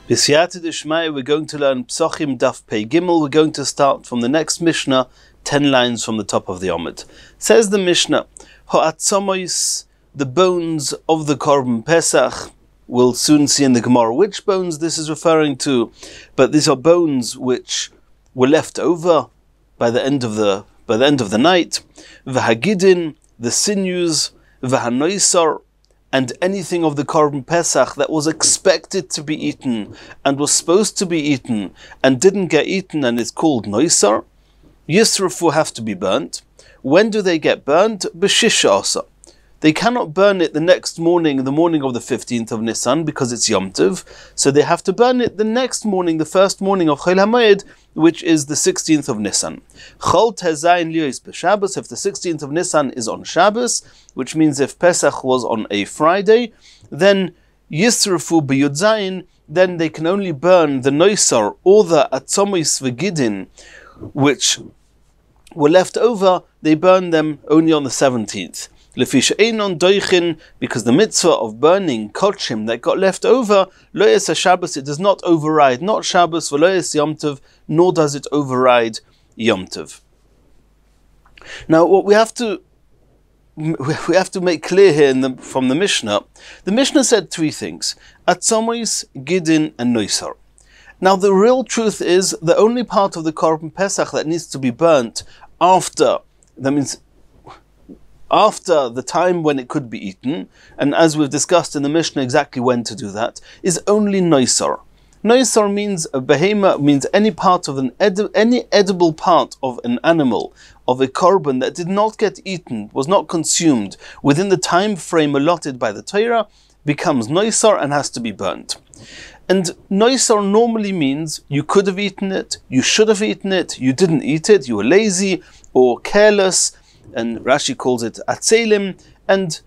B'siyata d'shmaya, we're going to learn Pesachim Daf Pei Gimel. We're going to start from the next Mishnah, 10 lines from the top of the Omid. Says the Mishnah, Ha'atzomois, the bones of the Korban Pesach. We'll soon see in the Gemara which bones this is referring to, but these are bones which were left over by the end of the night. V'hagidin, the sinews, v'hanoisar, and anything of the Korban Pesach that was expected to be eaten and was supposed to be eaten and didn't get eaten and is called noisar, yisrafu, have to be burnt. When do they get burnt? B'shisha asa. They cannot burn it the next morning, the morning of the 15th of Nisan, because it's Yom Tov. So they have to burn it the next morning, the first morning of Chol HaMoed, which is the 16th of Nisan. Chol Tezayin Liyos b'Shabbos, if the 16th of Nisan is on Shabbos, which means if Pesach was on a Friday, then Yisrafu b'Yud Zayin, then they can only burn the Noisar or the Atzomis v'Gidin, which were left over. They burn them only on the 17th. Because the mitzvah of burning kochim that got left over, lo yes Shabbos, it does not override not Shabbos, v'lo yes Yom Tov, nor does it override Yom Tov. Now, what we have to make clear here from the Mishnah said three things: atzomis, gidin, and noisar. Now, the real truth is the only part of the Korban Pesach that needs to be burnt after the time when it could be eaten, and as we've discussed in the Mishnah exactly when to do that, is only noisar. Noisar means a behema, means any part of any edible part of an animal, of a korban that did not get eaten, was not consumed within the time frame allotted by the Torah, becomes noisar and has to be burnt. And noisar normally means you could have eaten it, you should have eaten it, you didn't eat it, you were lazy or careless, and Rashi calls it atzelim, and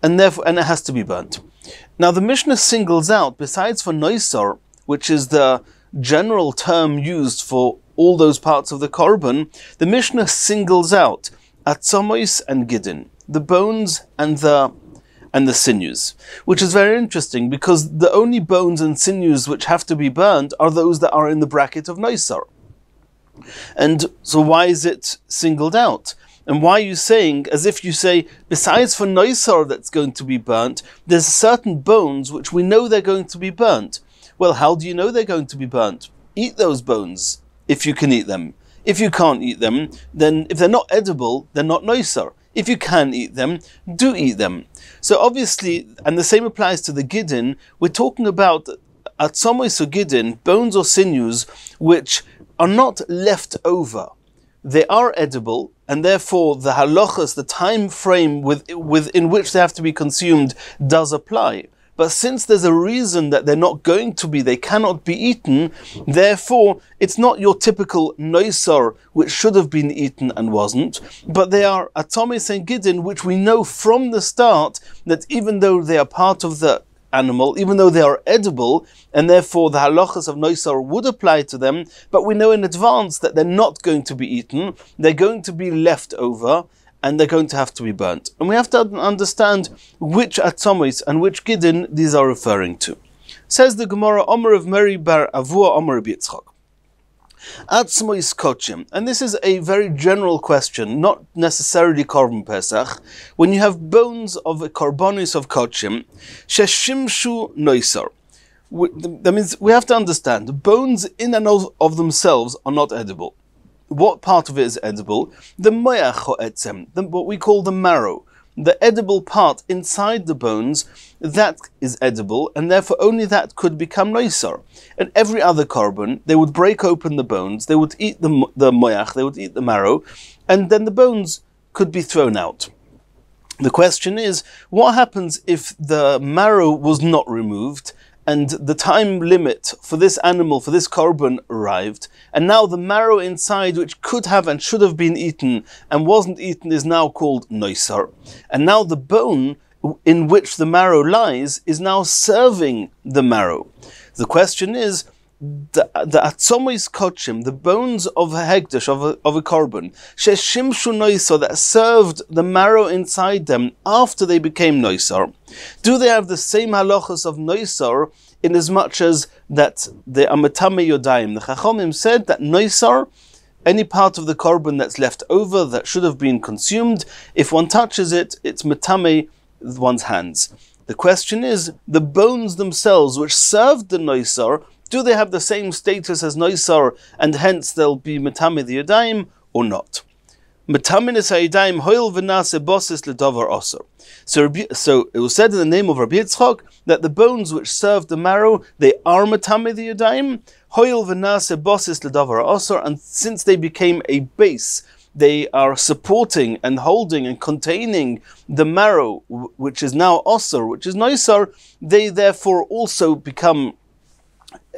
it has to be burnt. Now the Mishnah singles out, besides for noisar, which is the general term used for all those parts of the korban, the Mishnah singles out atzomois and gidin, the bones and the sinews, which is very interesting because the only bones and sinews which have to be burnt are those that are in the bracket of noisar. And so why is it singled out? And why are you saying, as if you say, besides for noisar that's going to be burnt, there's certain bones which we know they're going to be burnt? Well, how do you know they're going to be burnt? Eat those bones, if you can eat them. If you can't eat them, then if they're not edible, they're not noisar. If you can eat them, do eat them. So obviously, and the same applies to the gidin, we're talking about atzomois or gidin, bones or sinews, which are not left over. They are edible, and therefore the halachas, the time frame within which they have to be consumed, does apply. But since there's a reason that they're not going to be, they cannot be eaten, therefore it's not your typical noisar which should have been eaten and wasn't, but they are atzomis and gidin, which we know from the start that even though they are part of the animal, even though they are edible, and therefore the halachas of noisar would apply to them, but we know in advance that they're not going to be eaten, they're going to be left over, and they're going to have to be burnt. And we have to understand which atzomis and which gidin these are referring to. Says the Gemara, Omer of Meri bar Avua, Omer of Yitzchok. Atzmois kochim, and this is a very general question, not necessarily Korban Pesach. When you have bones of a korbanos of kochim, sheshimshu noisar. That means we have to understand, bones in and of themselves are not edible. What part of it is edible? The moyach ho'etzem, what we call the marrow. The edible part inside the bones, that is edible, and therefore only that could become noisar. And every other korban, they would break open the bones, they would eat the moyach, they would eat the marrow, and then the bones could be thrown out. The question is, what happens if the marrow was not removed, and the time limit for this animal, for this korban, arrived, and now the marrow inside, which could have and should have been eaten and wasn't eaten, is now called noisar. And now the bone in which the marrow lies is now serving the marrow. The question is, the atzomis kochim, the bones of a hegdesh, of a korban, sheshimshu noisar, that served the marrow inside them after they became noisar, do they have the same halachas of noisar in as much as that the amatame yodayim. The Chachamim said that noisar, any part of the korban that's left over that should have been consumed, if one touches it, it's matame one's hands. The question is, the bones themselves which served the noisar, do they have the same status as noisar, and hence they'll be matame the yodayim or not? Matame nesayidayim hoil v'nase bosses ledover osor. So it was said in the name of Rabbi Yitzchok that the bones which served the marrow, they are matame the yodayim, hoil v'nase bosses ledover osor, and since they became a base, they are supporting and holding and containing the marrow, which is now osor, which is noisar, they therefore also become,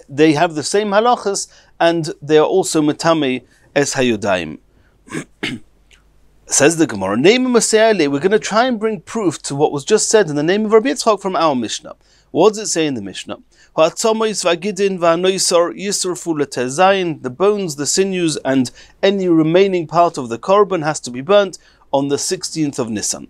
they have the same halachas, and they are also matame as hayodayim. Says the Gemara, we're going to try and bring proof to what was just said in the name of Rabbi Yitzchok from our Mishnah. What does it say in the Mishnah? The bones, the sinews, and any remaining part of the korban has to be burnt on the 16th of Nisan.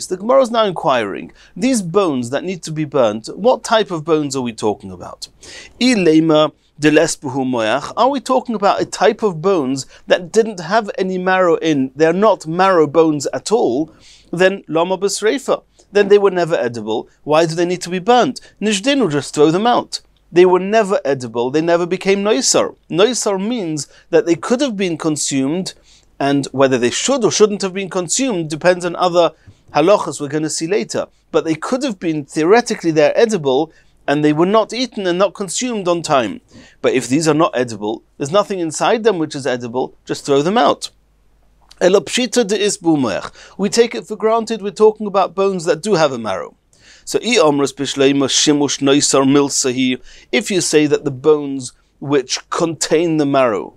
The Gemara is now inquiring, these bones that need to be burnt, what type of bones are we talking about? Are we talking about a type of bones that didn't have any marrow in, they're not marrow bones at all, then lama b'sreifa, then they were never edible. Why do they need to be burnt? Nishdinu, just throw them out. They were never edible, they never became noisar. Noisar means that they could have been consumed, and whether they should or shouldn't have been consumed depends on other halachas we're going to see later. But they could have been, theoretically they're edible, and they were not eaten and not consumed on time. But if these are not edible, there's nothing inside them which is edible, just throw them out. We take it for granted we're talking about bones that do have a marrow. So if you say that the bones which contain the marrow,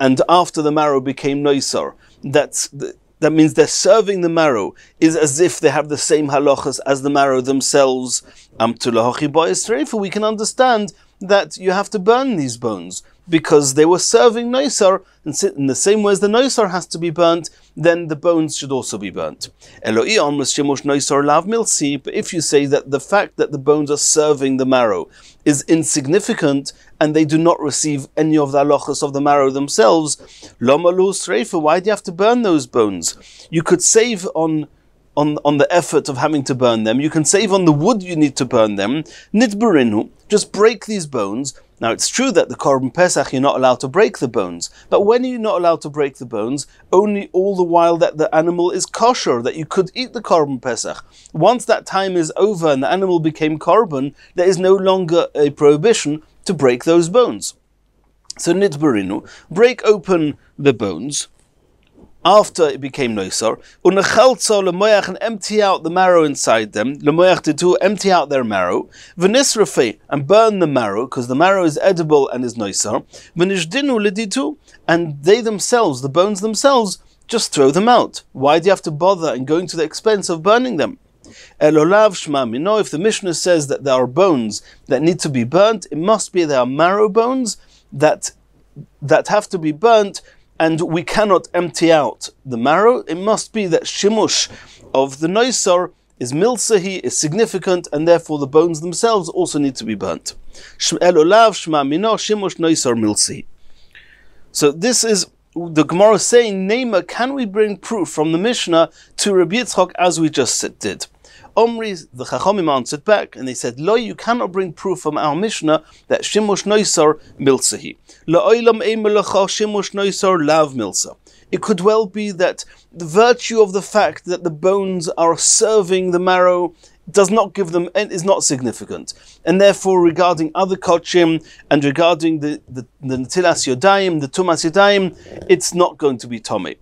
and after the marrow became noisar, that means they're serving the marrow, is as if they have the same halachas as the marrow themselves. We can understand that you have to burn these bones, because they were serving noisar, and in the same way as the noisar has to be burnt, then the bones should also be burnt. But if you say that the fact that the bones are serving the marrow is insignificant, and they do not receive any of the halachas of the marrow themselves, why do you have to burn those bones? You could save on the effort of having to burn them. You can save on the wood you need to burn them. Nitberinu, just break these bones. Now it's true that the korban Pesach you're not allowed to break the bones, but when are you not allowed to break the bones? Only all the while that the animal is kosher, that you could eat the korban Pesach. Once that time is over and the animal became korban, there is no longer a prohibition to break those bones. So nitberinu, break open the bones after it became noisar, and empty out the marrow inside them, empty out their marrow, and burn the marrow, because the marrow is edible and is noisar, and they themselves, the bones themselves, just throw them out. Why do you have to bother and going to the expense of burning them? If the Mishnah says that there are bones that need to be burnt, it must be there are marrow bones that have to be burnt, and we cannot empty out the marrow. It must be that shimush of the noisar is milsahi, is significant, and therefore the bones themselves also need to be burnt. So this is the Gemara saying, Nema, can we bring proof from the Mishnah to Rabbi Yitzchok as we just did? Omri, the Chachamim answered back, and they said, Lo, you cannot bring proof from our Mishnah that Shimush Noisar Milsahi. La'olam eimelacha Shimush Noisar Lav Milsa. It could well be that the virtue of the fact that the bones are serving the marrow does not give them, is not significant. And therefore, regarding other kochim, and regarding the Netilas Yodayim, the Tumas Yodayim, it's not going to be Tomei.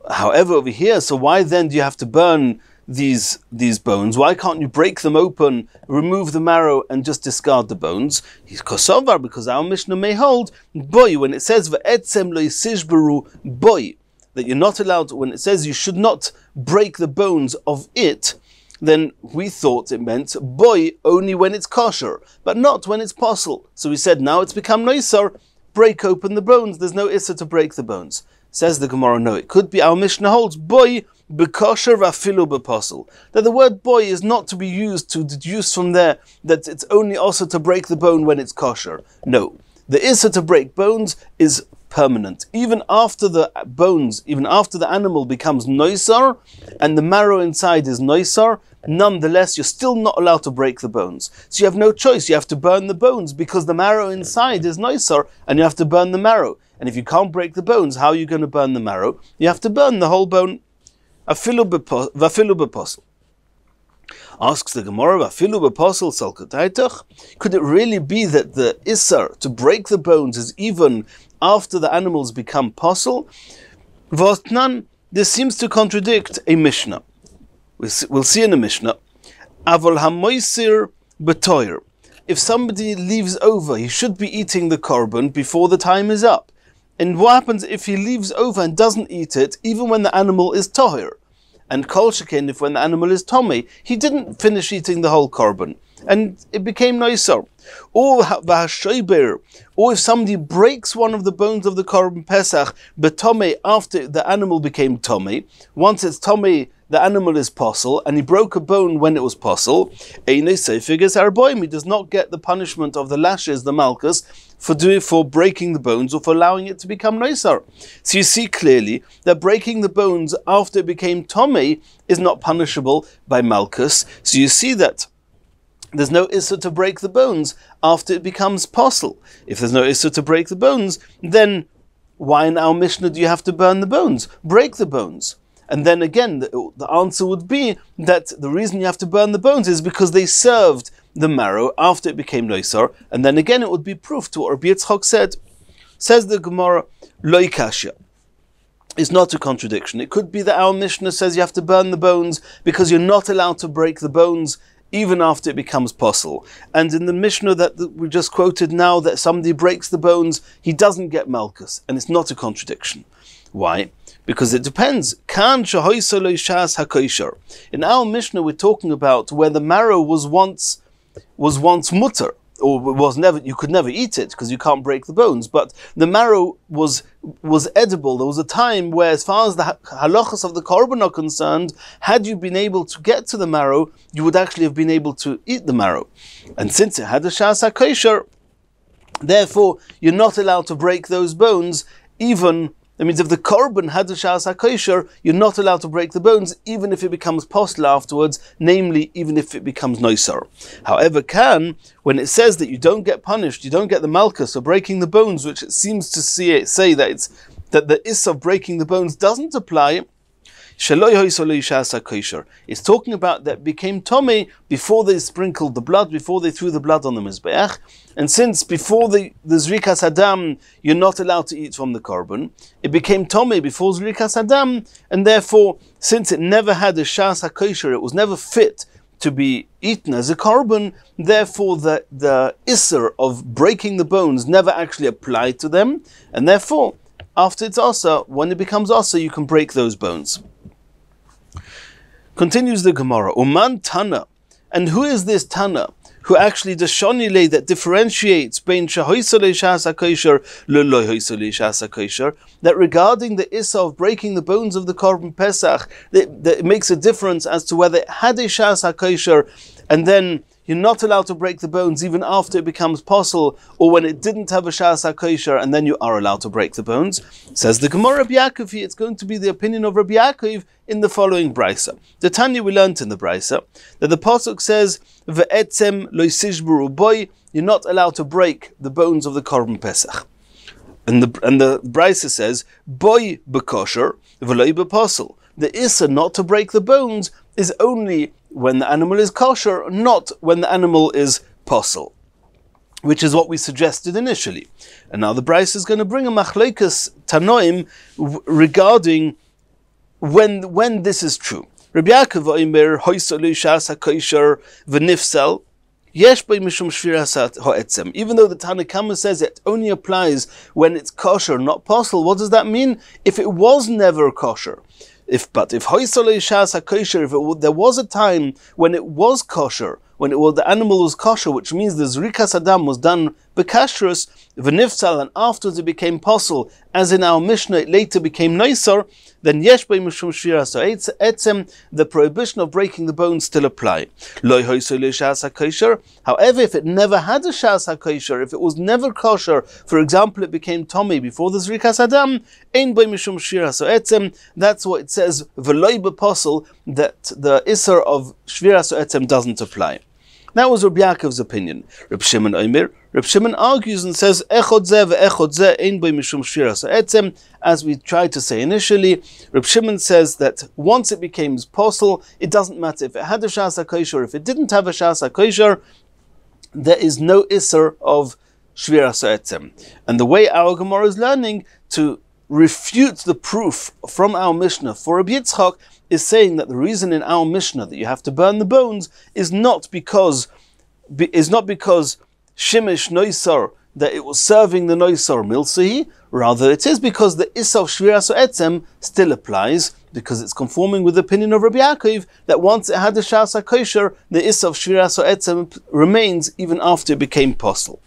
However, over here, so why then do you have to burn these bones? Why can't you break them open, remove the marrow, and just discard the bones? He's kosovar, because our Mishnah may hold boy when it says ve'etzem lo yisishberu boy, that you're not allowed, when it says you should not break the bones of it, then we thought it meant boy only when it's kosher, but not when it's possible. So we said now it's become noisar, break open the bones. There's no issa to break the bones. Says the Gemara, no, it could be our Mishnah holds boy bekosher vafilu beposel. That the word boy is not to be used to deduce from there that it's only also to break the bone when it's kosher. No, the issa to break bones is permanent. Even after the bones, even after the animal becomes noisar and the marrow inside is noisar, nonetheless you're still not allowed to break the bones. So you have no choice, you have to burn the bones because the marrow inside is noisar and you have to burn the marrow. And if you can't break the bones, how are you going to burn the marrow? You have to burn the whole bone. Afilu beposel. Asks the Gemara, Afilu beposel salkataitach. Could it really be that the isar to break the bones is even after the animals become posel? Votnan, this seems to contradict a Mishnah. We'll see in a Mishnah. Avol hamoisir betoir. If somebody leaves over, he should be eating the korban before the time is up. And what happens if he leaves over and doesn't eat it, even when the animal is tohir? And kol shekin, if when the animal is tomei, he didn't finish eating the whole korban, and it became noisar. Or if somebody breaks one of the bones of the korban pesach, betomei, after the animal became tomei, once it's tomei, the animal is posel, and he broke a bone when it was posel, he does not get the punishment of the lashes, the malchus, for breaking the bones or for allowing it to become noisar. So you see clearly that breaking the bones after it became tomei is not punishable by malchus. So you see that there's no issa to break the bones after it becomes posel. If there's no issa to break the bones, then why in our Mishnah do you have to burn the bones? Break the bones. And then again, the answer would be that the reason you have to burn the bones is because they served the marrow after it became noisar. And then again, it would be proof to what Rabbi Yitzchok said. Says the Gemara, Loi Kashya. It's not a contradiction. It could be that our Mishnah says you have to burn the bones because you're not allowed to break the bones even after it becomes posel. And in the Mishnah that we just quoted now, that somebody breaks the bones, he doesn't get malchus. And it's not a contradiction. Why? Because it depends. In our Mishnah, we're talking about where the marrow was once mutter, or was never. You could never eat it because you can't break the bones. But the marrow was edible. There was a time where, as far as the halachas of the korban are concerned, had you been able to get to the marrow, you would actually have been able to eat the marrow. And since it had a shas hakosher, therefore you're not allowed to break those bones even. That means if the korban had a shas hakosher, you're not allowed to break the bones, even if it becomes posel afterwards, namely, even if it becomes noisar. However, when it says that you don't get punished, you don't get the malchus for breaking the bones, which it seems to say that the issa of breaking the bones doesn't apply, it's talking about that became tomei before they sprinkled the blood, before they threw the blood on the mizbeach. And since before the zrikas hadam you're not allowed to eat from the korban, it became tomei before zrikas hadam, and therefore since it never had a shas hakosher, it was never fit to be eaten as a korban, therefore the isser of breaking the bones never actually applied to them, and therefore after it's asa, when it becomes asa, you can break those bones. Continues the Gemara, Uman Tana, and who is this Tana who actually the shonile that differentiates between shahoisale shas hakosher leloi hoisale shas hakosher, that regarding the issa of breaking the bones of the korban pesach, that it makes a difference as to whether it had a shas hakosher and then you're not allowed to break the bones even after it becomes posel, or when it didn't have a shas hakosher and then you are allowed to break the bones. Says the Gemara Rabbi Yaakov, it's going to be the opinion of Rabbi Yaakov in the following brisa. The Tanya we learnt in the brisa that the pasuk says, "Ve'etzem lo yisishburu boy," you're not allowed to break the bones of the korban pesach. And the brisa says, "Boy bekosher v'lo beposel." The issa not to break the bones is only when the animal is kosher, not when the animal is posel, which is what we suggested initially. And now the Bryce is going to bring a machlekes tanoim regarding when this is true. Rabbi Yaakov oimer hoysolu shas hakosher v'nifsel yesh by mishum shviras ha'etzem. Even though the Tanna Kama says it only applies when it's kosher, not posel, what does that mean? If it was never kosher. If hoysole shas hakosher, if there was a time when it was kosher, when the animal was kosher, which means the zrikas hadam was done bekashrus v'nifsal, and afterwards it became possible, as in our Mishnah it later became noisar, then yesh bei mishum shviras ha'etzem, the prohibition of breaking the bones still apply. Lo hoyso l'shas hakosher. However, if it never had a shas hakosher, if it was never kosher, for example, it became tommy before the zrikas adam, ein bei mishum shviras ha'etzem. That's what it says v'loi b'posel, that the isser of shviras ha'etzem doesn't apply. That was Rabbi Yaakov's opinion. Reb Shimon Omer. Reb Shimon argues and says, Echod zeh ve'echod zeh ein boi mishum shviras ha'etzem. As we tried to say initially, Reb Shimon says that once it becomes posel, it doesn't matter if it had a shas hakosher or if it didn't have a shas hakosher, there is no isser of shviras ha'etzem. And the way our Gemara is learning to refute the proof from our Mishnah for Rabbi Yitzchok is saying that the reason in our Mishnah that you have to burn the bones is not because shimish noisar, that it was serving the noisar milsahi, rather it is because the issa of shviras ha'etzem still applies, because it's conforming with the opinion of Rabbi Yaakov that once it had a shas hakosher, the issa of shviras ha'etzem remains even after it became posel.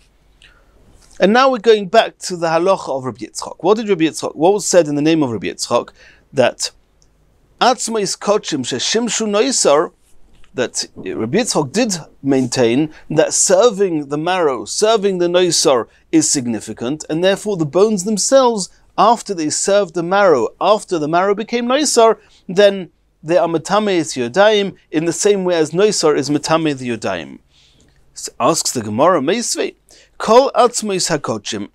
And now we're going back to the halacha of Rabbi Yitzchok. What was said in the name of Rabbi Yitzchok? That atzmais kochim sheshimshu noisar, that Rabbi Yitzchok did maintain that serving the marrow, serving the noisar is significant, and therefore the bones themselves, after they served the marrow, after the marrow became noisar, then they are metamei yodayim in the same way as noisar is metamei the yodayim. So asks the Gemara, Meisvei, Kol atzmos hakochim.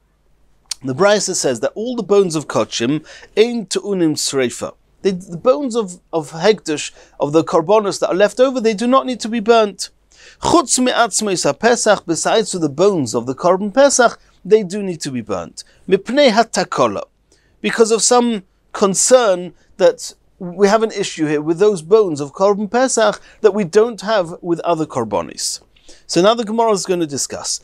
The Brisa says that all the bones of kochim ein tu'unim sreifa. The bones of hekdesh, of the karbonos that are left over, they do not need to be burnt. Chutz me'atzmos haPesach, besides to the bones of the korban Pesach, they do need to be burnt. Mipnei hatakola, because of some concern that we have an issue here with those bones of korban Pesach that we don't have with other karbonis. So now the Gemara is going to discuss.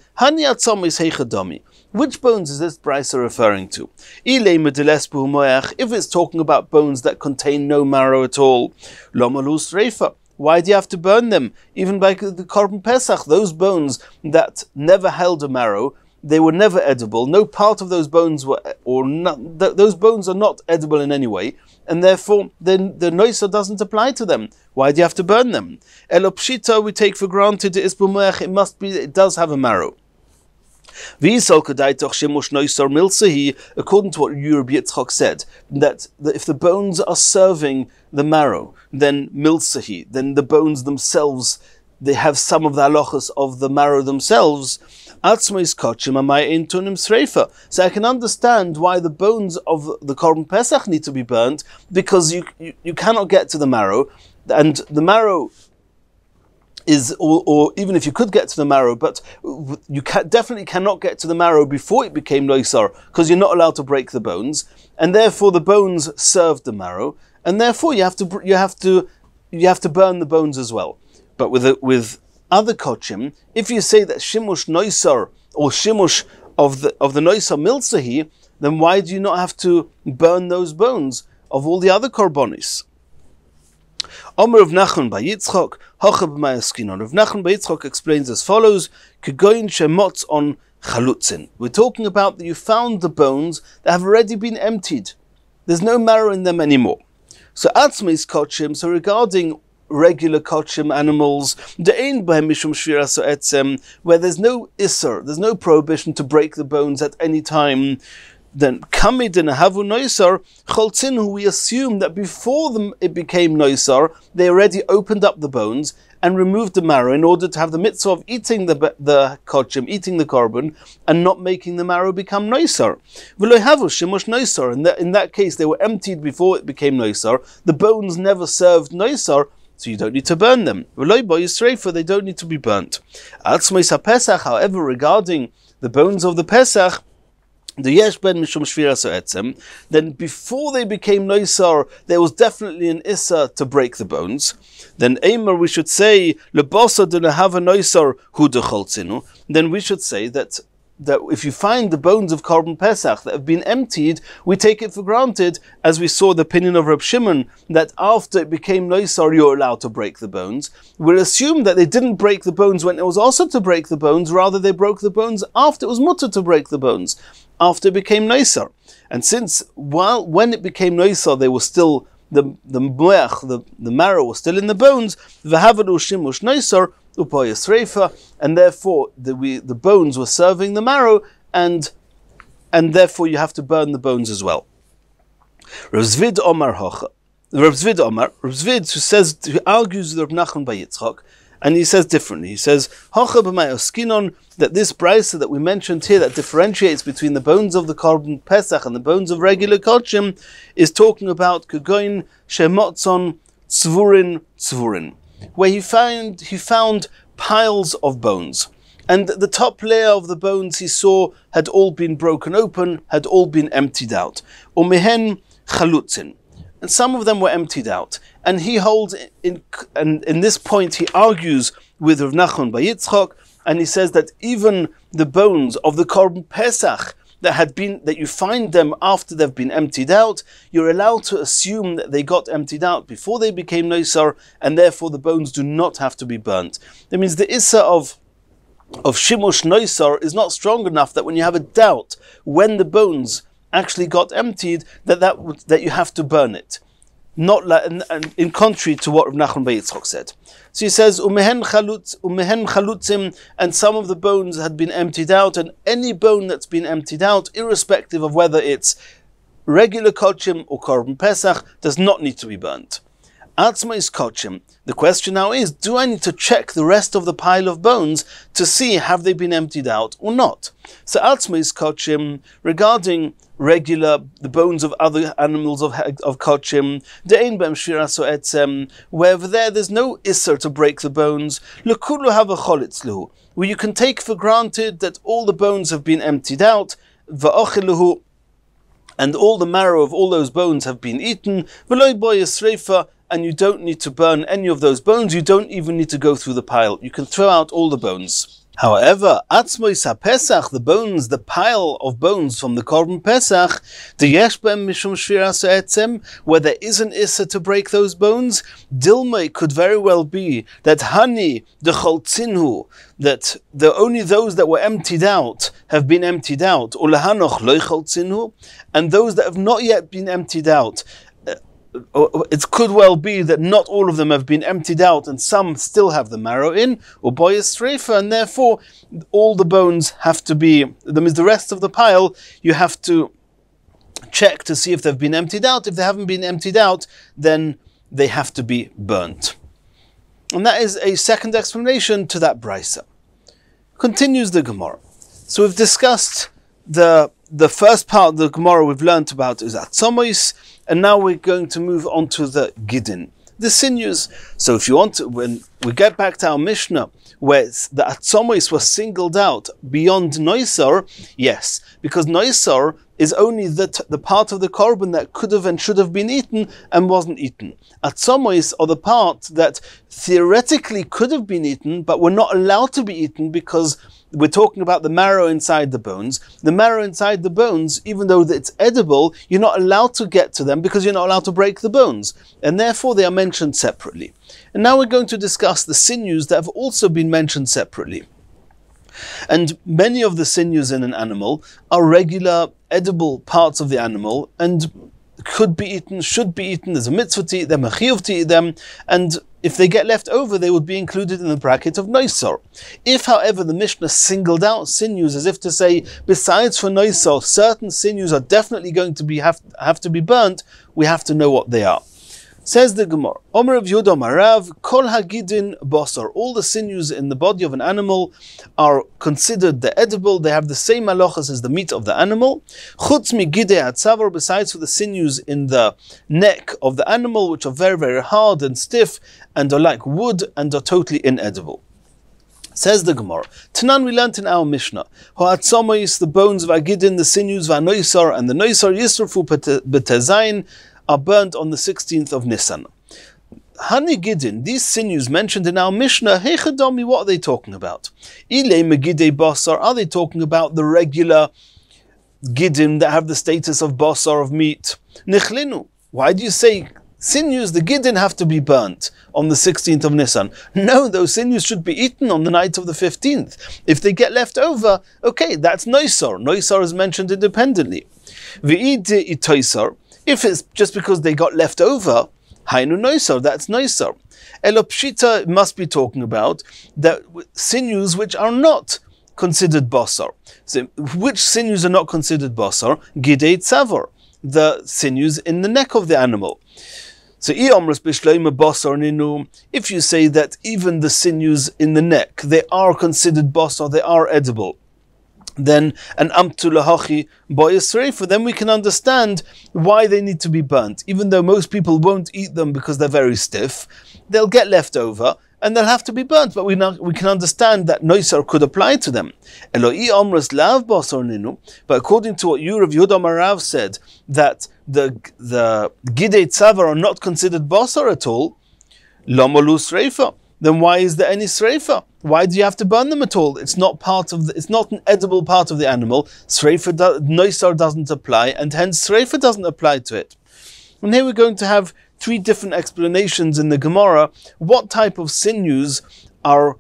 Which bones is this brisa referring to? If it's talking about bones that contain no marrow at all, why do you have to burn them? Even by the korban Pesach, those bones that never held a marrow, they were never edible. No part of those bones were, those bones are not edible in any way, and therefore the noisa doesn't apply to them. Why do you have to burn them? Elopshita, we take for granted it does have a marrow. According to what Rabbi Yitzchok said, that if the bones are serving the marrow, then milsahi, then the bones themselves, they have some of the halachas of the marrow themselves. So I can understand why the bones of the korban Pesach need to be burnt, because you cannot get to the marrow, and the marrow is, or even if you could get to the marrow, but you definitely cannot get to the marrow before it became noisar, because you're not allowed to break the bones, and therefore the bones served the marrow, and therefore you have to burn the bones as well. But with other kochim, if you say that shimush noisar or shimush of the noisar milsahi, then why do you not have to burn those bones of all the other korbonis? Omer of Nachman by Yitzchok, Hocha b'mayaskinon. Rav Nachman by Yitzchok explains as follows: Kegoyin shemotz on chalutzin. We're talking about that you found the bones that have already been emptied. There's no marrow in them anymore. So atzmeis kochim. So regarding regular kochim animals, de'ein b'hem mishum shviras ha'etzem, where there's no isser, there's no prohibition to break the bones at any time, then kamid and havu noisar choltzinu, we assume that before it became noisar, they already opened up the bones and removed the marrow in order to have the mitzvah of eating the kochim, eating the korban, and not making the marrow become noisar. V'lo havu shimush noisar. In that case, they were emptied before it became noisar. The bones never served noisar, so you don't need to burn them. V'lo bo yisreifa, they don't need to be burnt. Atzmos haPesach, however, regarding the bones of the Pesach, the yesh ben mishum shviras ha'etzem, then before they became noisar, there was definitely an issa to break the bones. Then Eimer, we should say, lebasa de nehava noisar hu decholtzinu. Then we should say that that if you find the bones of Korban Pesach that have been emptied, we take it for granted, as we saw the opinion of Reb Shimon, that after it became Noisar, you're allowed to break the bones. We'll assume that they didn't break the bones when it was also to break the bones, rather they broke the bones after it was mutter to break the bones, after it became Noisar. And since when it became Noisar, they were still, the marrow was still in the bones, v'havadu shimush Noisar, and therefore the bones were serving the marrow, and therefore you have to burn the bones as well. Rav Zvid who argues with Reb Nachman by Yitzchok, and he says differently. He says Hocha b'may oskinon, that this brisa that we mentioned here, that differentiates between the bones of the Korban Pesach and the bones of regular Kodshim, is talking about Kegoin shemotzon tzvurin, where he found piles of bones, and the top layer of the bones he saw had all been broken open, had all been emptied out. Umehen chalutzin, and some of them were emptied out. And he holds in this point he argues with Rav Nachman by Yitzchok, and he says that even the bones of the Korban Pesach that you find them after they've been emptied out, you're allowed to assume that they got emptied out before they became Noisar, and therefore the bones do not have to be burnt. That means the Issa of Shimush Noisar is not strong enough that when you have a doubt when the bones actually got emptied, that you have to burn it. Not in contrary to what Rav Nachman by Yitzchok said. So he says, umehen chalutzim, and some of the bones had been emptied out, and any bone that's been emptied out, irrespective of whether it's regular kodshim or Korban Pesach, does not need to be burnt. Atzmais kodshim. The question now is, do I need to check the rest of the pile of bones to see have they been emptied out or not? So atzmais kodshim, regarding the bones of other animals of kodshim, de'ein b'em shiras o etzem, where over there's no isser to break the bones, lekulu have a cholitz lehu, where you can take for granted that all the bones have been emptied out, va'ochiluhu, and all the marrow of all those bones have been eaten, v'loi boy yisreifa, and you don't need to burn any of those bones, you don't even need to go through the pile, you can throw out all the bones. However, Atzmois HaPesach, the pile of bones from the Korban Pesach, the Yesh B'em Mishum Shviras Etzem, where there is an Issa to break those bones, Dilmei could very well be that Hani, the Choltzinhu, that only those that were emptied out have been emptied out, Ulahanoch Loi Choltzinhu, and those that have not yet been emptied out, it could well be that not all of them have been emptied out and some still have the marrow in, or boyas treifa, and therefore all the bones have to be, that means the rest of the pile, you have to check to see if they've been emptied out. If they haven't been emptied out, then they have to be burnt. And that is a second explanation to that brisa. Continues the Gemara. So we've discussed the first part of the Gemara we've learnt about is Atzomois, and now we're going to move on to the Gidin, the sinews. So if you want to, when we get back to our Mishnah, where the Atzomois was singled out beyond Noisar, yes, because Noisar is only the part of the korban that could have and should have been eaten and wasn't eaten. Atzomois are the part that theoretically could have been eaten, but were not allowed to be eaten because we're talking about the marrow inside the bones. The marrow inside the bones, even though it's edible, you're not allowed to get to them because you're not allowed to break the bones. And therefore they are mentioned separately. And now we're going to discuss the sinews that have also been mentioned separately. And many of the sinews in an animal are regular edible parts of the animal and could be eaten, should be eaten. There's a mitzvah to eat them, a chiyuv to eat them, and if they get left over, they would be included in the bracket of noisor. If, however, the Mishnah singled out sinews as if to say, besides for noisor, certain sinews are definitely going to have to be burnt, we have to know what they are. Says the Gemara, Omer of Yudom Arav, Kol Hagidin Bosor. All the sinews in the body of an animal are considered the edible. They have the same halachas as the meat of the animal. Chutz mi Gidei Hatzavar, besides for the sinews in the neck of the animal, which are very, very hard and stiff and are like wood and are totally inedible. Says the Gemara, Tanan, we learnt in our Mishnah, Ha'atzomois, the bones of Agidin, the sinews of Anoisar, and the Noisar Yisrafu B'Tezayin, are burnt on the 16th of Nisan. Hani Gidin, these sinews mentioned in our Mishnah, Heichadomi, what are they talking about? Ile Megidei Basar, are they talking about the regular Gidin that have the status of Basar, of meat? Nichlinu, why do you say sinews, the Gidin, have to be burnt on the 16th of Nisan? No, those sinews should be eaten on the night of the 15th. If they get left over, okay, that's Noisar. Noisar is mentioned independently. V'ide itoisar, if it's just because they got left over, Hainu Noisar, that's Noisar. Elopshita must be talking about that sinews which are not considered basar. So, which sinews are not considered basar? Gidei tzavar, the sinews in the neck of the animal. So, if you say that even the sinews in the neck, they are considered basar, they are edible, then an amtulahachi boyasreifa, then we can understand why they need to be burnt. Even though most people won't eat them because they're very stiff, they'll get left over and they'll have to be burnt. But we can understand that noisar could apply to them. Eloi amras lav basar ninu. But according to what Rav Yehuda Marav said, that the gidei tzavar are not considered basar at all, lamalu sreifa. Then why is there any sreifa? Why do you have to burn them at all? It's not part of it's not an edible part of the animal. Sreifa, noisar doesn't apply, and hence sreifa doesn't apply to it. And here we're going to have three different explanations in the Gemara. What type of sinews are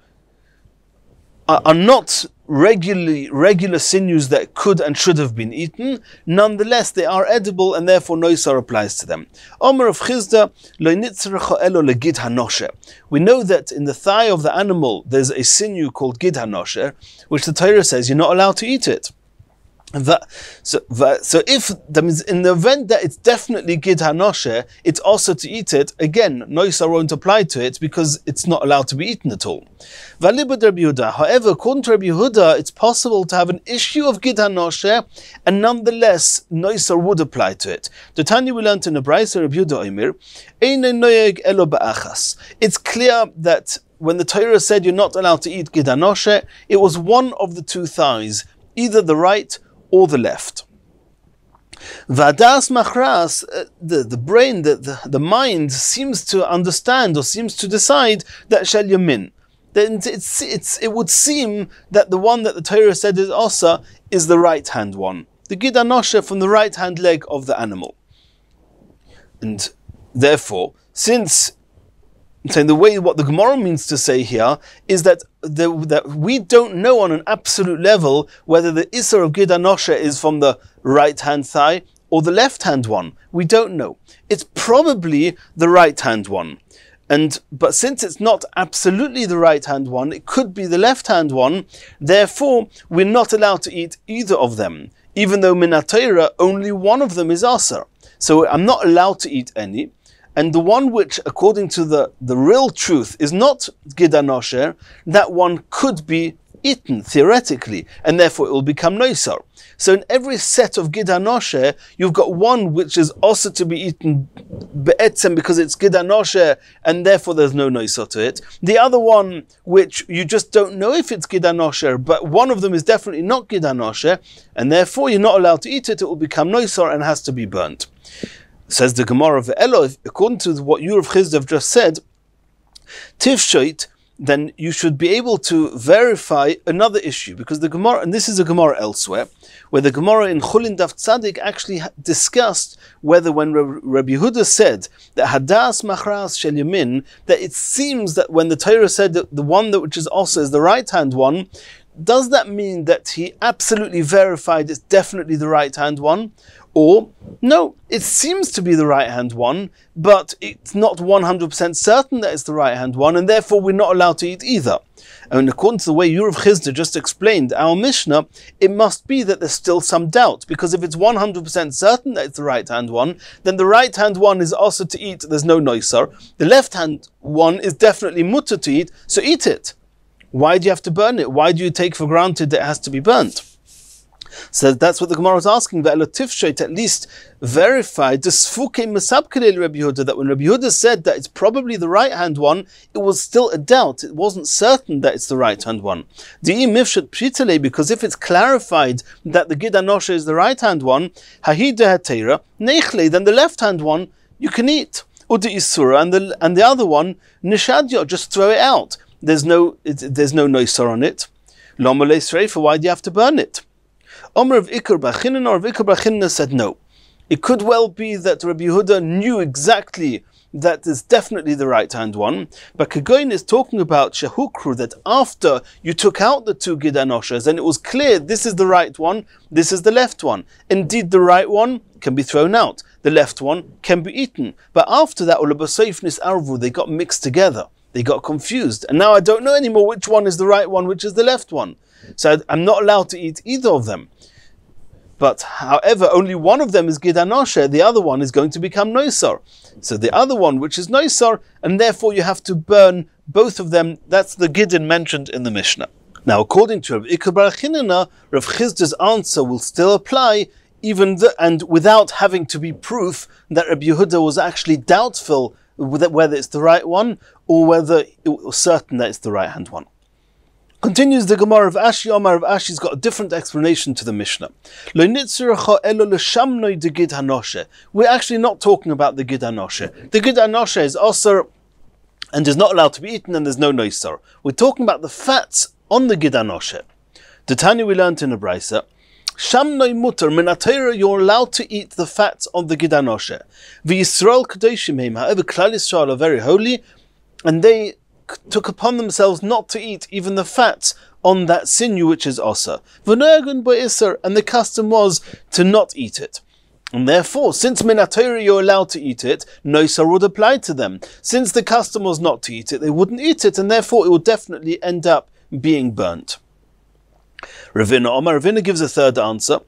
not regular sinews that could and should have been eaten? Nonetheless, they are edible, and therefore noisar applies to them. Omer of Chizda, lo nitzrecha elo legid hanosher. We know that in the thigh of the animal there's a sinew called gid hanosher, which the Torah says you're not allowed to eat it. So if that means in the event that it's definitely gid hanosher, it's also to eat it. Again, noisar won't apply to it because it's not allowed to be eaten at all. However, according to Rabbi Yehuda, it's possible to have an issue of gid hanosher, and nonetheless noisar would apply to it. The Tanya we learned in the Brayso Rabbi Yehuda Omer, it's clear that when the Torah said you're not allowed to eat gid hanosher, it was one of the two thighs, either the right or the left. Vadas machras, the brain, the mind seems to understand or seems to decide that shel yamin. Then it would seem that the one that the Torah said is asa is the right hand one, the gid hanosher from the right hand leg of the animal. And therefore, since the way what the Gemara means to say here is that we don't know on an absolute level whether the Isser of Gid hanosher is from the right hand thigh or the left hand one. We don't know. It's probably the right hand one. But since it's not absolutely the right hand one, it could be the left hand one. Therefore, we're not allowed to eat either of them, even though min haTorah only one of them is aser. So I'm not allowed to eat any. And the one which, according to the real truth, is not gid hanosher, that one could be eaten, theoretically, and therefore it will become noisar. So in every set of gid hanosher, you've got one which is also to be eaten be'etzem because it's gid hanosher, and therefore there's no noisar to it. The other one, which you just don't know if it's gid hanosher, but one of them is definitely not gid hanosher, and therefore you're not allowed to eat it, it will become noisar and has to be burnt. Says the Gemara of Elo, according to what Rav Chizda just said, tifshoit, then you should be able to verify another issue, because the Gemara, and this is a Gemara elsewhere, where the Gemara in Chulin Daf Tzadik actually discussed whether when Rabbi Yehuda said that Hadas Machras Shel Yamin, that it seems that when the Torah said that the one that which is also is the right hand one, does that mean that he absolutely verified it's definitely the right hand one? Or, no, it seems to be the right-hand one, but it's not 100% certain that it's the right-hand one, and therefore we're not allowed to eat either. And according to the way Rav Chizda just explained our Mishnah, it must be that there's still some doubt, because if it's 100% certain that it's the right-hand one, then the right-hand one is also to eat, there's no noisar. The left-hand one is definitely mutter to eat, so eat it. Why do you have to burn it? Why do you take for granted that it has to be burnt? So that's what the Gemara is asking. That at least verified that when Rabbi Yehuda said that it's probably the right hand one, it was still a doubt. It wasn't certain that it's the right hand one. Because if it's clarified that the gid hanosher is the right hand one, then the left hand one you can eat. Udi isura, and the other one nishadya, just throw it out. There's no noisor on it. Lomale sreifa, why do you have to burn it? Omer of Ikar Bachinna, or of Ikar Bachinna said no. It could well be that Rabbi Yehuda knew exactly that is definitely the right-hand one, but Kagoin is talking about Shehukru, that after you took out the two Gidanoshes and it was clear this is the right one, this is the left one. Indeed, the right one can be thrown out, the left one can be eaten. But after that, Ulabasayfnis Arvu, they got mixed together, they got confused, and now I don't know anymore which one is the right one, which is the left one. So I'm not allowed to eat either of them. But however, only one of them is Gidanoshe, the other one is going to become Noisar. So the other one, which is Noisar, and therefore you have to burn both of them. That's the Gidin mentioned in the Mishnah. Now, according to Rav Ikar Bar Chinina, Rav Chizda's answer will still apply, and without having to be proof that Rabbi Yehuda was actually doubtful whether it's the right one, or whether it was certain that it's the right-hand one. Continues the Gemara of Ashi. Omar of Ashi's got a different explanation to the Mishnah. We're actually not talking about the Gid Hanoshe. The Gid Hanoshe is osir and is not allowed to be eaten, and there's no noisar. We're talking about the fats on the Gid Hanoshe. The Tanya we learned in the Brisa, Shamnoi mutter minatera, you're allowed to eat the fats on the Gid Hanoshe. V'Yisrael kadoshim heim. However, Klal Yisrael are very holy, and they took upon themselves not to eat even the fats on that sinew which is osa. V'noyagun ba'isar, and the custom was to not eat it. And therefore, since minatayri you're allowed to eat it, noisar would apply to them. Since the custom was not to eat it, they wouldn't eat it, and therefore it would definitely end up being burnt. Ravina gives a third answer,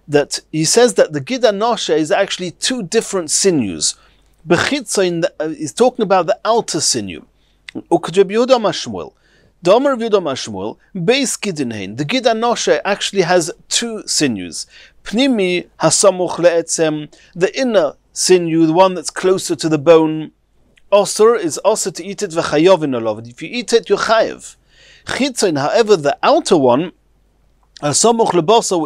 that he says that the Gid Hanoshe is actually two different sinews. Bechitzain is talking about the outer sinew. The Gid Hanoshe actually has two sinews. Pnimi hasamuch le'etzem, the inner sinew, the one that's closer to the bone. Osur is osur to eat it, v'chayovin olav. If you eat it, you're chayev. Chitzain, however, the outer one, hasamuch lebasa,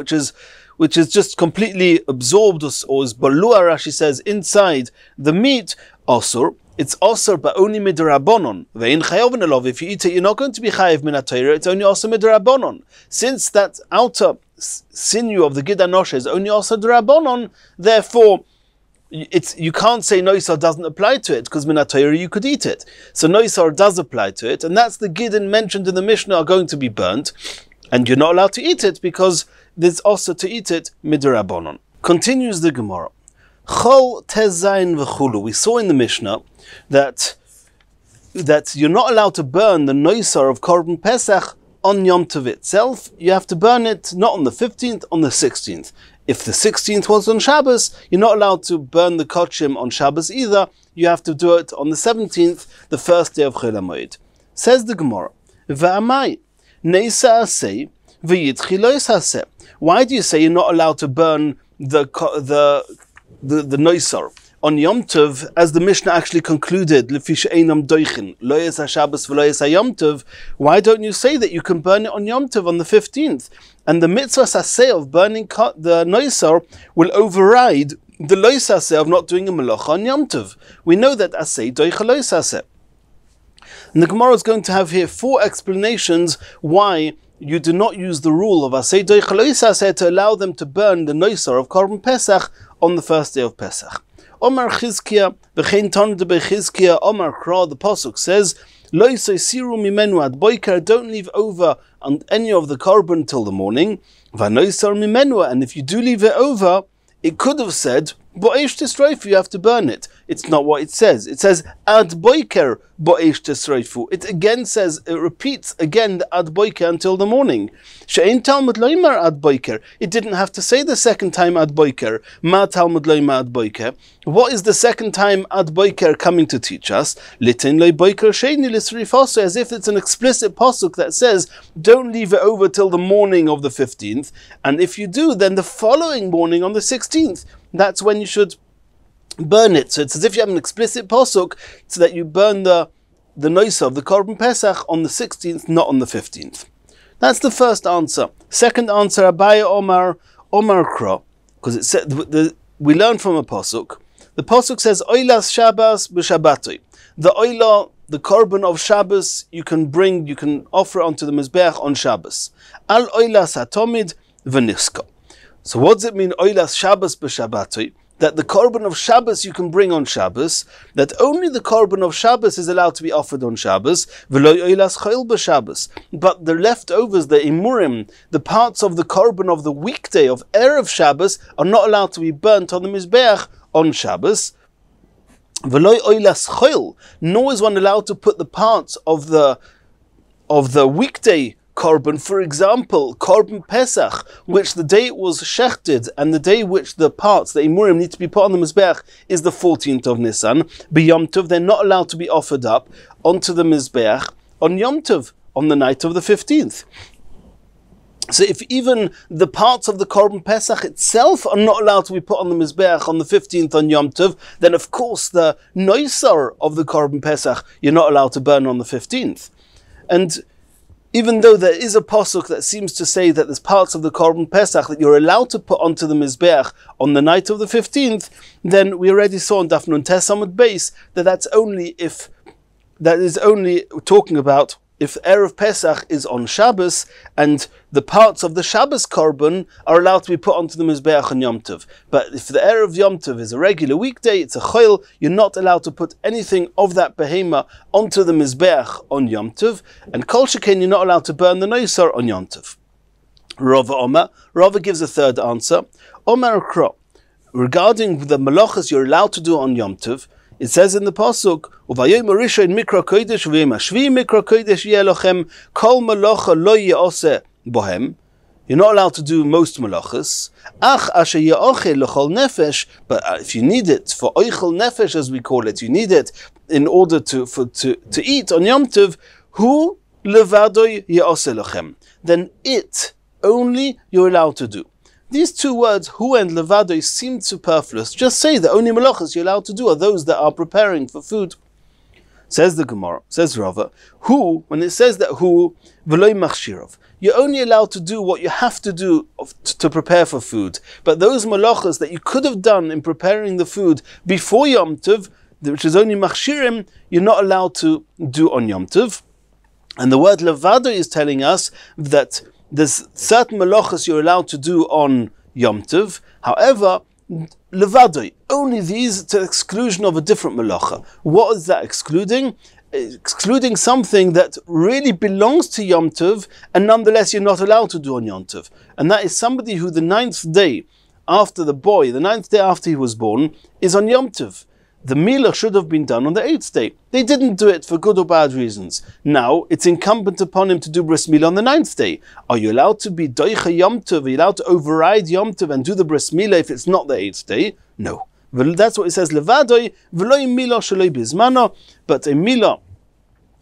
which is just completely absorbed, or is balua, Rashi says, inside the meat, osur. It's osur, but only midrabanon. Ve'in chayovin olav. If you eat it, you're not going to be chayev min ha'torah. It's only osur midrabanon. Since that outer sinew of the Gid Hanoshe is only osur drabanon, therefore you can't say noisar doesn't apply to it, because min ha'torah you could eat it. So noisar does apply to it, and that's the Gidin mentioned in the Mishnah are going to be burnt, and you're not allowed to eat it because there's osur to eat it midrabanon. Continues the Gemara. Chol tezayin v'chulu. We saw in the Mishnah that you're not allowed to burn the noisar of Korban Pesach on Yom Tov itself. You have to burn it not on the 15th, on the 16th. If the 16th was on Shabbos, you're not allowed to burn the kochim on Shabbos either. You have to do it on the 17th, the first day of Chol HaMoed. Says the Gemara, V'amai neisa aseh v'yitchi lo yisaseh. Why do you say you're not allowed to burn the noisar on Yom Tov, as the Mishnah actually concluded, Lefish einam doichin, lo yes HaShabbos v'lo yes HaYom Tov? Why don't you say that you can burn it on Yom Tov on the 15th? And the mitzvah saseh of burning the noisar will override the lo saseh of not doing a melacha on Yom Tov. We know that aseh doicha lo saseh. And the Gemara is going to have here 4 explanations why you do not use the rule of aseh doicha lo saseh to allow them to burn the noisar of Korban Pesach on the first day of Pesach. Omar Chizkiah, v'chein ton de bechizkiah, Omar Kra, the Pasuk says, Lo yisiru mimenu ad boiker, don't leave over on any of the korban till the morning. V'noisar mimenu, and if you do leave it over, it could have said, Bo'esh tisreifu, you have to burn it. It's not what it says. It says, Ad boiker bo'esh tisreifu. It again says, it repeats again the ad boiker until the morning. She'ein Talmud loimar ad boiker. It didn't have to say the second time ad boiker. Ma Talmud loimar ad boiker. What is the second time ad boiker coming to teach us? Litin loy boiker sheini lisrifaso, as if it's an explicit pasuk that says, don't leave it over till the morning of the 15th. And if you do, then the following morning on the 16th, that's when you should burn it. So it's as if you have an explicit pasuk so that you burn the noisa of the Korban Pesach on the 16th, not on the 15th. That's the first answer. Second answer, Abaya Omar Kra, because it said we learn from a pasuk. The pasuk says, Oilas Shabbos b'Shabbatoi. The oila, the korban of Shabbos, you can offer it onto the Mizbeach on Shabbos. Al oilas hatomid v'niska. So what does it mean, oilas Shabbos b'Shabbatoi? That the korban of Shabbos you can bring on Shabbos, that only the korban of Shabbos is allowed to be offered on Shabbos, v'lo oilas chayil b'Shabbos. But the leftovers, the imurim, the parts of the korban of the weekday of Erev Shabbos are not allowed to be burnt on the Mizbeach on Shabbos. V'lo oilas chayil, nor is one allowed to put the parts of the weekday korban, for example, korban Pesach, which the day it was shechted and the day which the parts, the imurim, need to be put on the Mizbeach is the 14th of Nisan. B'Yom Tov, they're not allowed to be offered up onto the Mizbeach on Yom Tov, on the night of the 15th. So if even the parts of the korban Pesach itself are not allowed to be put on the Mizbeach on the 15th on Yom Tov, then of course the noisar of the korban Pesach you're not allowed to burn on the 15th. And even though there is a pasuk that seems to say that there's parts of the korban Pesach that you're allowed to put onto the Mizbeach on the night of the 15th, then we already saw in Daf Nun Tes Amud Beis that is only talking about if Erev Pesach is on Shabbos and the parts of the Shabbos korban are allowed to be put onto the Mizbeach on Yom Tov. But if the Erev Yom Tov is a regular weekday, it's a chayil, you're not allowed to put anything of that behema onto the Mizbeach on Yom Tov, and Kol Sheken, you're not allowed to burn the noisar on Yom Tov. Rava gives a third answer. Omer Kro, regarding the malachas you're allowed to do on Yom Tov, it says in the pasuk, "Uvayom Rishon Mikra Kodesh v'Yom Hashvi Mikra Kodesh Yelochem Kol Malacha Lo Yeose Bohem." You're not allowed to do most malachas. Ach asher ye'ochel lechol nefesh, but if you need it for oichel nefesh, as we call it, you need it in order to eat on Yom Tov. Hu levadoy yeose lochem. Then it only you're allowed to do. These two words, hu and levado, seem superfluous. Just say the only malachas you're allowed to do are those that are preparing for food. Says the Gemara, says Rava, hu, when it says that hu, v'loy machshirov, you're only allowed to do what you have to do to prepare for food. But those malachas that you could have done in preparing the food before Yom Tov, which is only machshirim, you're not allowed to do on Yom Tov. And the word levado is telling us that there's certain malachas you're allowed to do on Yom Tov. However, levadoi, only these to the exclusion of a different malacha. What is that excluding? Excluding something that really belongs to Yom Tov, and nonetheless you're not allowed to do on Yom Tov. And that is somebody who the 9th day after the boy, the 9th day after he was born, is on Yom Tov. The milah should have been done on the 8th day. They didn't do it for good or bad reasons. Now, it's incumbent upon him to do bris milah on the 9th day. Are you allowed to be doicha Yom Tov? Are you allowed to override Yom Tov and do the bris milah if it's not the 8th day? No. That's what it says, levadoi, v'loi milah shaloi bizmano, but a milah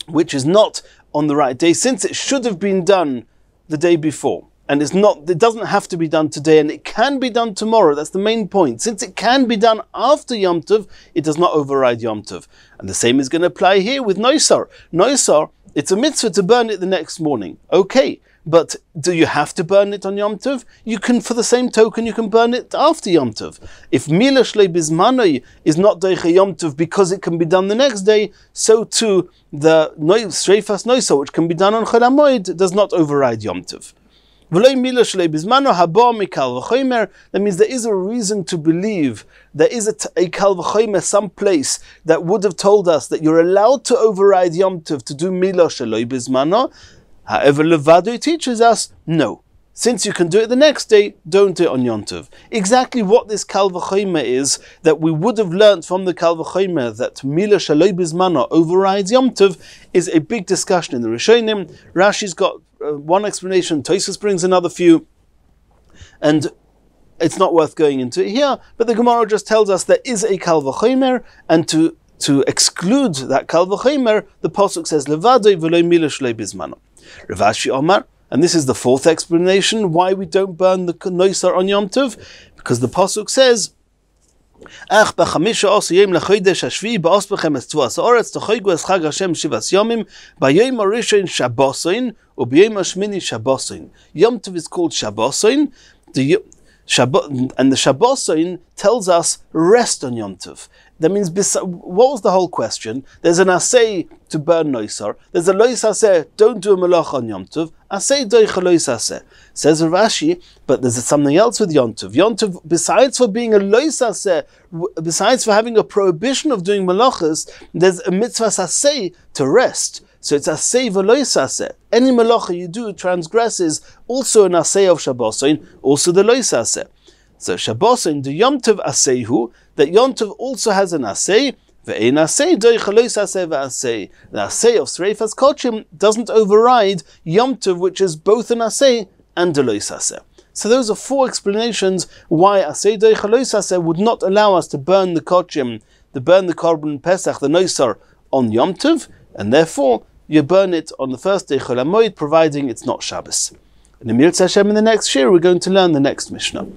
which is not on the right day, since it should have been done the day before. And it doesn't have to be done today, and it can be done tomorrow. That's the main point. Since it can be done after Yom Tov, it does not override Yom Tov. And the same is going to apply here with noisar. Noisar, it's a mitzvah to burn it the next morning. Okay, but do you have to burn it on Yom Tov? You can, for the same token, you can burn it after Yom Tov. If milah shlei bizmanoi is not doicha Yom Tov because it can be done the next day, so too the streifas noisar, which can be done on Chol HaMoed, does not override Yom Tov. That means there is a reason to believe, there is a kal v'chomer, some place that would have told us that you're allowed to override Yom Tov to do milah shaloi bizmano. However, Levado teaches us, no. Since you can do it the next day, don't do it on Yom Tov. Exactly what this kal v'chomer is that we would have learned from the kal v'chomer that milah shaloi bizmano overrides Yom Tov is a big discussion in the Rishonim. Rashi's got one explanation, Tosfos brings another few, and it's not worth going into it here, but the Gemara just tells us there is a kal v'chomer, and to exclude that kal v'chomer, the pasuk says levadoi v'lo milah shlei bizmano. Rav Ashi Omar, and this is the fourth explanation why we don't burn the noisar on Yom Tov, because the pasuk says Ach b'chamisha os yom lechodesh hashvi ba'os bechem es tzuas haaretz tochogu es chag Hashem shivas yomim b'yom harishon shabbosoin u'b'yom hashmini shabbosoin. Yom Tov is called shabbosoin. And the Shabbosin tells us rest on Yom Tov. That means, what was the whole question? There's an asay to burn noisar. There's a lois aseh, don't do a malach on Yom Tov. Asay doicha lois aseh. Says Rashi, but there's something else with Yom Tov. Yom Tov, besides for being a lois aseh, besides for having a prohibition of doing malachas, there's a mitzvah asay to rest. So it's asay v'lois aseh. Any malacha you do transgresses also an asay of Shabbosin, also the lois aseh. So Shabbosin, the Yom Tov asehu, that Yom Tov also has an asay. Ve'ein asay doicha lois aseh ve'asay. The asay of Sreifas Kochim doesn't override Yom Tov, which is both an asay and a lois aseh. So those are 4 explanations why asay doicha lois aseh would not allow us to burn the Kochim, to burn the Korban Pesach, the noisar, on Yom Tov, and therefore you burn it on the first day Chol HaMoed, providing it's not Shabbos. And in the next Shiur, we're going to learn the next Mishnah.